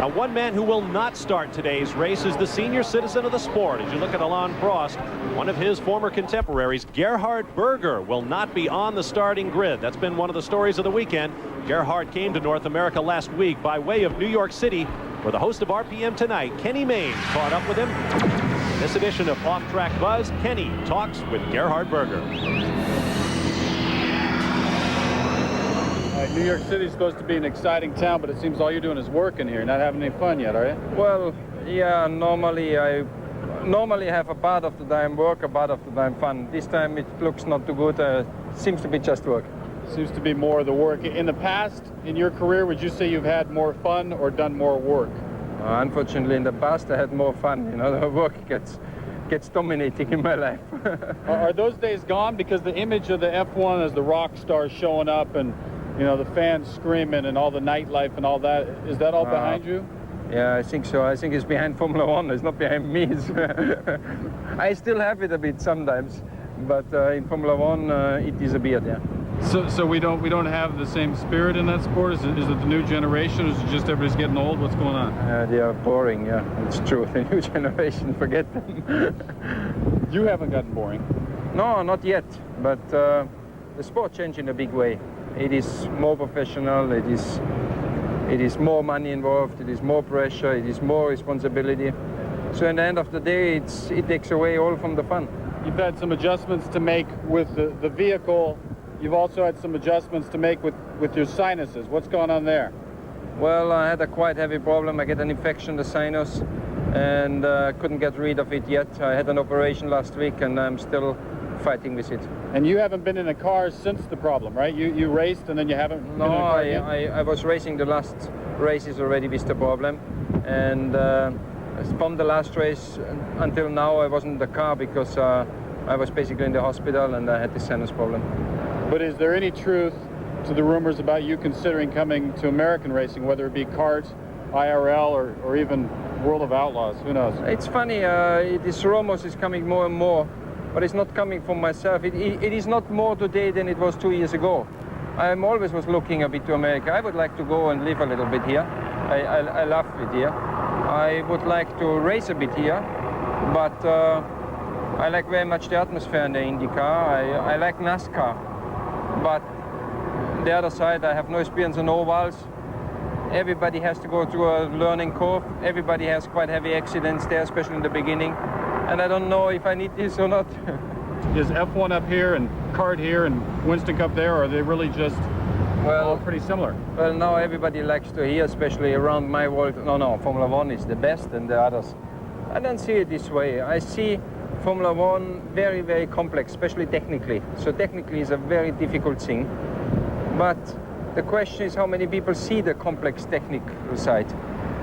Now, one man who will not start today's race is the senior citizen of the sport. As you look at Alain Prost, one of his former contemporaries, Gerhard Berger, will not be on the starting grid. That's been one of the stories of the weekend. Gerhard came to North America last week by way of New York City, where the host of RPM Tonight, Kenny Mayne, caught up with him. In this edition of Off Track Buzz, Kenny talks with Gerhard Berger. New York City is supposed to be an exciting town, but it seems all you're doing is working here. Not having any fun yet, are you? Well, yeah, normally I have a part of the time work, a part of the time fun. This time it looks not too good. Seems to be just work. Seems to be more of the work. In the past, in your career, would you say you've had more fun or done more work? Unfortunately, in the past I had more fun. You know, the work gets dominating in my life. Are those days gone? Because the image of the F1 as the rock stars showing up and, you know, the fans screaming and all the nightlife and all that, is that all behind you? Yeah, I think so. I think it's behind Formula One. It's not behind me. I still have it a bit sometimes, but in Formula One it disappeared. Yeah. So we don't have the same spirit in that sport? Is it the new generation? Or is it just everybody's getting old? What's going on? They are boring. Yeah, it's true. The new generation, forget them. You haven't gotten boring? No, not yet. But the sport changed in a big way. It is more professional, it is more money involved, it is more pressure, it is more responsibility. So at the end of the day, it takes away all from the fun. You've had some adjustments to make with the vehicle. You've also had some adjustments to make with your sinuses. What's going on there? Well, I had a quite heavy problem. I get an infection in the sinus and couldn't get rid of it yet. I had an operation last week and I'm still fighting with it. And you haven't been in a car since the problem, right? You raced and then you haven't been in a car again? I was racing the last races already with the problem, and from the last race until now I wasn't in the car because I was basically in the hospital and I had this sinus problem. But is there any truth to the rumors about you considering coming to American racing, whether it be kart, IRL, or even World of Outlaws? Who knows? It's funny, this rumors is coming more and more. But it's not coming from myself. It is not more today than it was 2 years ago. I always was looking a bit to America. I would like to go and live a little bit here. I love it here. I would like to race a bit here, but I like very much the atmosphere in the IndyCar. I like NASCAR, but the other side, I have no experience on ovals. Everybody has to go through a learning curve. Everybody has quite heavy accidents there, especially in the beginning. And I don't know if I need this or not. Is F1 up here and kart here and Winston Cup there, or are they really just all pretty similar? Well, now everybody likes to hear, especially around my world, no, Formula One is the best and the others. I don't see it this way. I see Formula One very, very complex, especially technically. So technically is a very difficult thing. But the question is how many people see the complex technical side.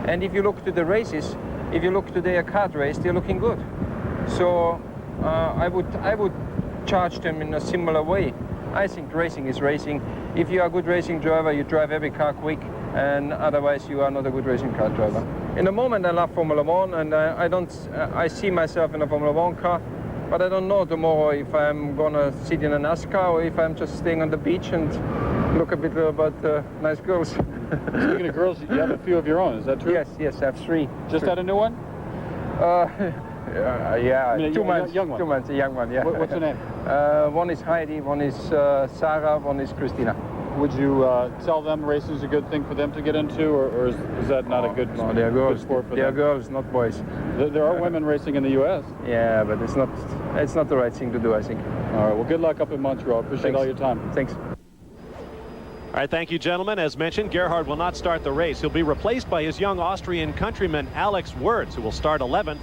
And if you look to the races, if you look today a kart race, they're looking good. So I would charge them in a similar way. I think racing is racing. If you are a good racing driver, you drive every car quick, and otherwise you are not a good racing car driver. In the moment, I love Formula One, and I see myself in a Formula One car, but I don't know tomorrow if I'm gonna sit in a NASCAR or if I'm just staying on the beach and look a bit about nice girls. Speaking of girls, you have a few of your own, is that true? Yes, I have three. Just had a new one? Yeah, I mean, 2 months. Young one. 2 months, a young one, yeah. What's her name? One is Heidi, one is Sarah, one is Christina. Would you tell them racing is a good thing for them to get into, or is that not a good, no, they are girls. Sport for they them? Are girls, not boys. There are women racing in the U.S. Yeah, but it's not the right thing to do, I think. All right, well, good luck up in Montreal. Appreciate all your time. Thanks. All right, thank you, gentlemen. As mentioned, Gerhard will not start the race. He'll be replaced by his young Austrian countryman, Alex Wirtz, who will start 11th.